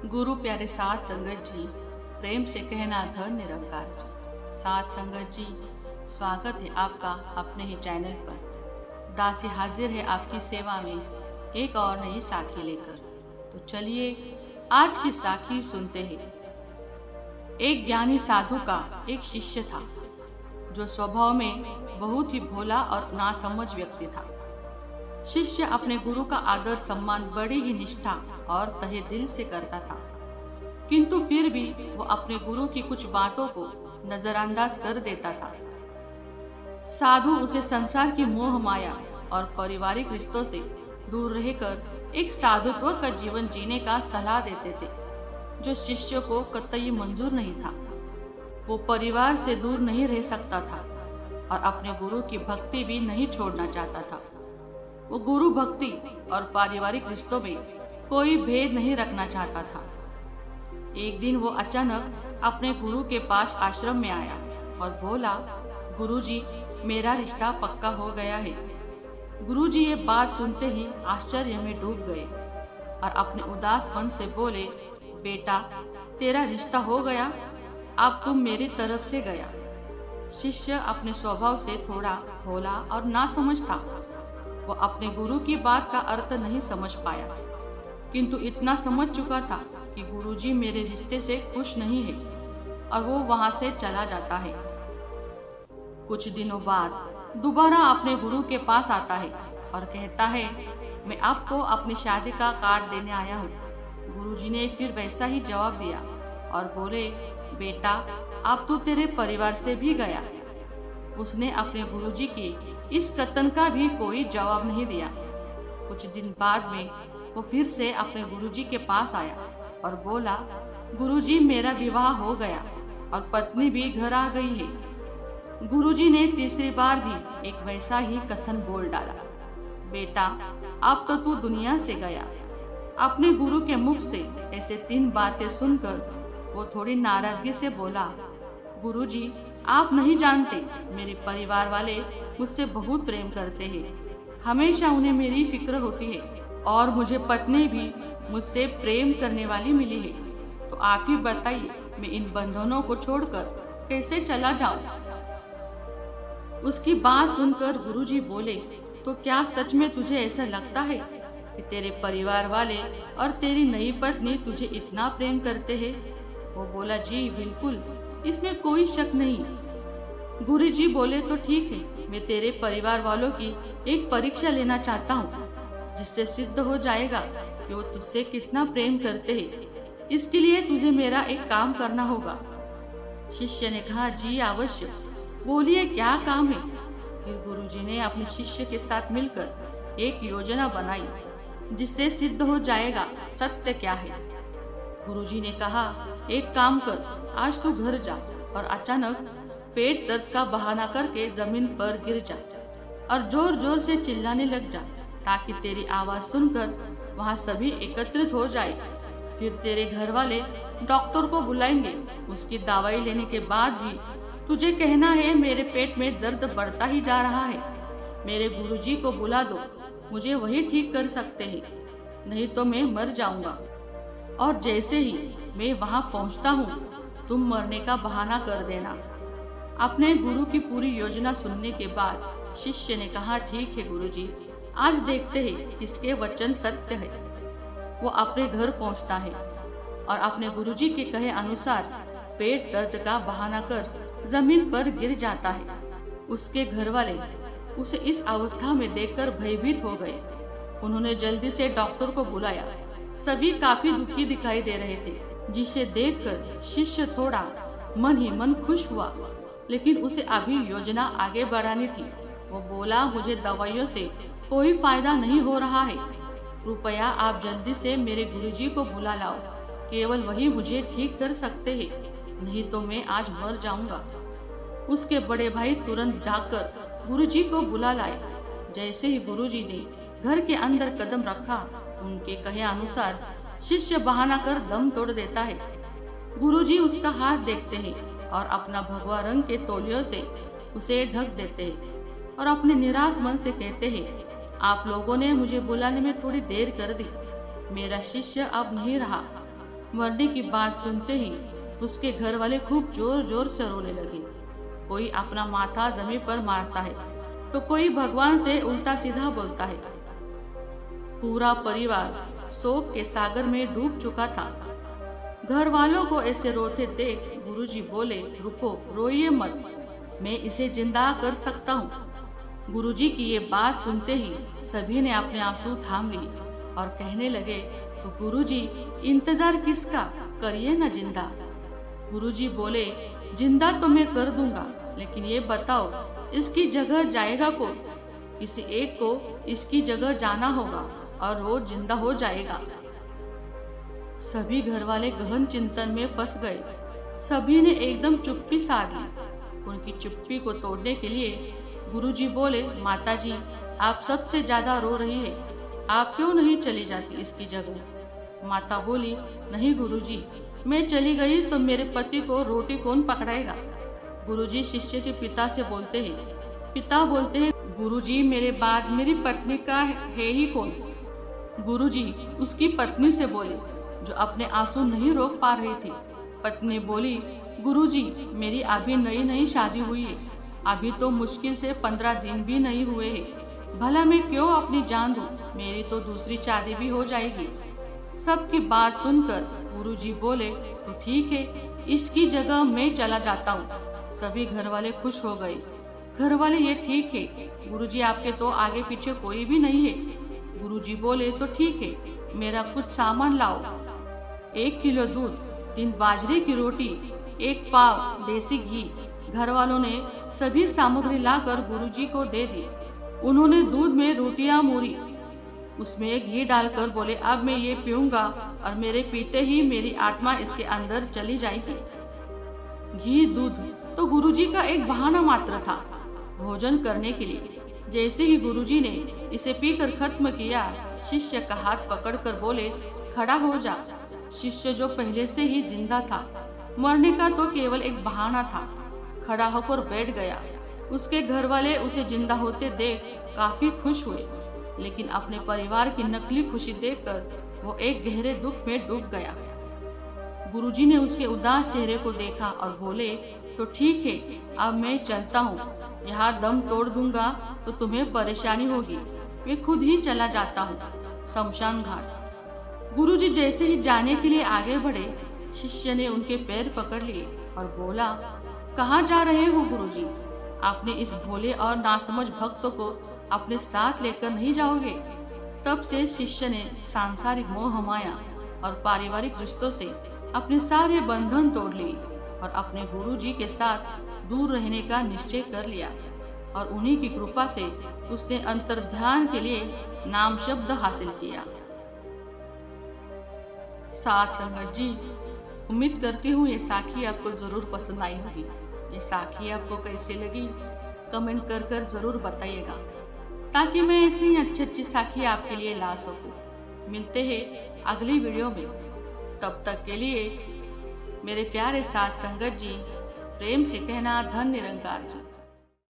गुरु प्यारे साथ संगत जी, प्रेम से कहना धन निरंकार जी। साथ संगत जी, स्वागत है आपका अपने ही चैनल पर। दासी हाजिर है आपकी सेवा में एक और नई साखी लेकर। तो चलिए आज की साखी सुनते हैं। एक ज्ञानी साधु का एक शिष्य था जो स्वभाव में बहुत ही भोला और नासमझ व्यक्ति था। शिष्य अपने गुरु का आदर सम्मान बड़ी ही निष्ठा और तहे दिल से करता था, किंतु फिर भी वो अपने गुरु की कुछ बातों को नजरअंदाज कर देता था। साधु उसे संसार की मोह माया और पारिवारिक रिश्तों से दूर रहकर एक साधुत्व का जीवन जीने का सलाह देते थे, जो शिष्य को कतई मंजूर नहीं था। वो परिवार से दूर नहीं रह सकता था और अपने गुरु की भक्ति भी नहीं छोड़ना चाहता था। वो गुरु भक्ति और पारिवारिक रिश्तों में कोई भेद नहीं रखना चाहता था। एक दिन वो अचानक अपने गुरु के पास आश्रम में आया और बोला, गुरुजी, मेरा रिश्ता पक्का हो गया है। गुरुजी ये बात सुनते ही आश्चर्य में डूब गए और अपने उदास मन से बोले, बेटा, तेरा रिश्ता हो गया, अब तुम मेरी तरफ से गया। शिष्य अपने स्वभाव से थोड़ा भोला और नासमझ था। वो अपने गुरु की बात का अर्थ नहीं समझ पाया, किंतु इतना समझ चुका था कि गुरुजी मेरे रिश्ते से खुश नहीं है और वो वहां से चला जाता है। कुछ दिनों बाद दोबारा अपने गुरु के पास आता है और कहता है, मैं आपको अपनी शादी का कार्ड देने आया हूँ। गुरुजी ने फिर वैसा ही जवाब दिया और बोले, बेटा, अब तू तेरे परिवार से भी गया। उसने अपने गुरुजी की इस कथन का भी कोई जवाब नहीं दिया। कुछ दिन बाद में वो फिर से अपने गुरुजी के पास आया और बोला, गुरुजी, मेरा विवाह हो गया और पत्नी भी घर आ गई है। गुरुजी ने तीसरी बार भी एक वैसा ही कथन बोल डाला, बेटा, अब तो तू दुनिया से गया। अपने गुरु के मुख से ऐसे 3 बातें सुनकर वो थोड़ी नाराजगी से बोला, गुरुजी, आप नहीं जानते, मेरे परिवार वाले मुझसे बहुत प्रेम करते हैं। हमेशा उन्हें मेरी फिक्र होती है और मुझे पत्नी भी मुझसे प्रेम करने वाली मिली है। तो आप ही बताइए, मैं इन बंधनों को छोड़कर कैसे चला जाऊं? उसकी बात सुनकर गुरुजी बोले, तो क्या सच में तुझे ऐसा लगता है कि तेरे परिवार वाले और तेरी नई पत्नी तुझे इतना प्रेम करते हैं? वो बोला, जी बिल्कुल, इसमें कोई शक नहीं। गुरुजी बोले, तो ठीक है, मैं तेरे परिवार वालों की एक परीक्षा लेना चाहता हूँ, जिससे सिद्ध हो जाएगा कि वो तुझसे कितना प्रेम करते हैं। इसके लिए तुझे मेरा एक काम करना होगा। शिष्य ने कहा, जी अवश्य, बोलिए क्या काम है। फिर गुरुजी ने अपने शिष्य के साथ मिलकर एक योजना बनाई, जिससे सिद्ध हो जाएगा सत्य क्या है। गुरुजी ने कहा, एक काम कर, आज तू घर जा और अचानक पेट दर्द का बहाना करके जमीन पर गिर जा और जोर जोर से चिल्लाने लग जा, ताकि तेरी आवाज सुनकर वहाँ सभी एकत्रित हो जाए। फिर तेरे घर वाले डॉक्टर को बुलाएंगे। उसकी दवाई लेने के बाद भी तुझे कहना है, मेरे पेट में दर्द बढ़ता ही जा रहा है, मेरे गुरुजी को बुला दो, मुझे वही ठीक कर सकते हैं, नहीं तो मैं मर जाऊंगा। और जैसे ही मैं वहाँ पहुँचता हूँ, तुम मरने का बहाना कर देना। अपने गुरु की पूरी योजना सुनने के बाद शिष्य ने कहा, ठीक है गुरुजी, आज देखते हैं किसके वचन सत्य है। वो अपने घर पहुँचता है और अपने गुरुजी के कहे अनुसार पेट दर्द का बहाना कर जमीन पर गिर जाता है। उसके घर वाले उसे इस अवस्था में देखकर भयभीत हो गए। उन्होंने जल्दी से डॉक्टर को बुलाया। सभी काफी दुखी दिखाई दे रहे थे, जिसे देखकर शिष्य थोड़ा मन ही मन खुश हुआ, लेकिन उसे अभी योजना आगे बढ़ानी थी। वो बोला, मुझे दवाइयों से कोई फायदा नहीं हो रहा है, कृपया आप जल्दी से मेरे गुरुजी को बुला लाओ, केवल वही मुझे ठीक कर सकते हैं, नहीं तो मैं आज मर जाऊंगा। उसके बड़े भाई तुरंत जाकर गुरुजी को बुला लाए। जैसे ही गुरुजी ने घर के अंदर कदम रखा, उनके कहे अनुसार शिष्य बहाना कर दम तोड़ देता है। गुरुजी उसका हाथ देखते हैं और अपना भगवा रंग के तौलियों से उसे ढक देते हैं और अपने निराश मन से कहते हैं, आप लोगों ने मुझे बुलाने में थोड़ी देर कर दी, मेरा शिष्य अब नहीं रहा, मरने की बात सुनते ही उसके घर वाले खूब जोर जोर से रोने लगे। कोई अपना माथा जमीन पर मारता है तो कोई भगवान से उल्टा सीधा बोलता है। पूरा परिवार शोक के सागर में डूब चुका था। घर वालों को ऐसे रोते देख गुरुजी बोले, रुको, रोइए मत, मैं इसे जिंदा कर सकता हूँ। गुरुजी की ये बात सुनते ही सभी ने अपने आंसू थाम लिए और कहने लगे, तो गुरुजी इंतजार किसका, करिए न जिंदा। गुरुजी बोले, जिंदा तो मैं कर दूंगा, लेकिन ये बताओ इसकी जगह जाएगा कौन? किसी एक को इसकी जगह जाना होगा और वो जिंदा हो जाएगा। सभी घर वाले गहन चिंतन में फंस गए। सभी ने एकदम चुप्पी साध ली। उनकी चुप्पी को तोड़ने के लिए गुरुजी बोले, माताजी आप सबसे ज्यादा रो रही है, आप क्यों नहीं चली जाती इसकी जगह? माता बोली, नहीं गुरुजी, मैं चली गई तो मेरे पति को रोटी कौन पकड़ाएगा? गुरुजी शिष्य के पिता से बोलते हैं। पिता बोलते हैं, गुरुजी मेरे बाद मेरी पत्नी का है ही कौन? गुरुजी उसकी पत्नी से बोले, जो अपने आंसू नहीं रोक पा रही थी। पत्नी बोली, गुरुजी मेरी अभी नई नई शादी हुई है, अभी तो मुश्किल से 15 दिन भी नहीं हुए हैं, भला मैं क्यों अपनी जान दूं? मेरी तो दूसरी शादी भी हो जाएगी। सबकी बात सुनकर गुरुजी बोले, तो ठीक है, इसकी जगह मैं चला जाता हूँ। सभी घर वाले खुश हो गए। घर वाले, ये ठीक है गुरुजी, आपके तो आगे पीछे कोई भी नहीं है। गुरुजी बोले, तो ठीक है, मेरा कुछ सामान लाओ। 1 किलो दूध, 3 बाजरे की रोटी, 1 पाव देसी घी। घर वालों ने सभी सामग्री लाकर गुरुजी को दे दी। उन्होंने दूध में रोटियां मोरी, उसमें घी डालकर बोले, अब मैं ये पीऊंगा और मेरे पीते ही मेरी आत्मा इसके अंदर चली जाएगी। घी दूध तो गुरुजी का एक बहाना मात्र था भोजन करने के लिए। जैसे ही गुरुजी ने इसे पीकर खत्म किया, शिष्य का हाथ पकड़कर बोले, खड़ा हो जा। शिष्य जो पहले से ही जिंदा था, मरने का तो केवल एक बहाना था, खड़ा होकर बैठ गया। उसके घर वाले उसे जिंदा होते देख काफी खुश हुए, लेकिन अपने परिवार की नकली खुशी देखकर वो एक गहरे दुख में डूब गया। गुरुजी ने उसके उदास चेहरे को देखा और बोले, तो ठीक है, अब मैं चलता हूँ, यहाँ दम तोड़ दूंगा तो तुम्हें परेशानी होगी, मैं खुद ही चला जाता हूँ शमशान घाट। गुरुजी जैसे ही जाने के लिए आगे बढ़े, शिष्य ने उनके पैर पकड़ लिए और बोला, कहाँ जा रहे हो गुरुजी? आपने इस भोले और नासमझ भक्त को अपने साथ लेकर नहीं जाओगे? तब से शिष्य ने सांसारिक मोह माया और पारिवारिक रिश्तों से अपने सारे बंधन तोड़ लिए और अपने गुरुजी के साथ दूर रहने का निश्चय कर लिया। और उन्हीं की कृपा से उसने अंतर्ध्यान के लिए नाम शब्द हासिल किया। साथ संगत जी, उम्मीद करती हूँ ये साखी आपको जरूर पसंद आई होगी। ये साखी आपको कैसी लगी कमेंट कर जरूर बताइएगा, ताकि मैं ऐसी अच्छी साखी आपके लिए ला सकूं। मिलते हैं अगली वीडियो में, तब तक के लिए मेरे प्यारे साथ संगत जी, प्रेम से कहना धन निरंकार जी।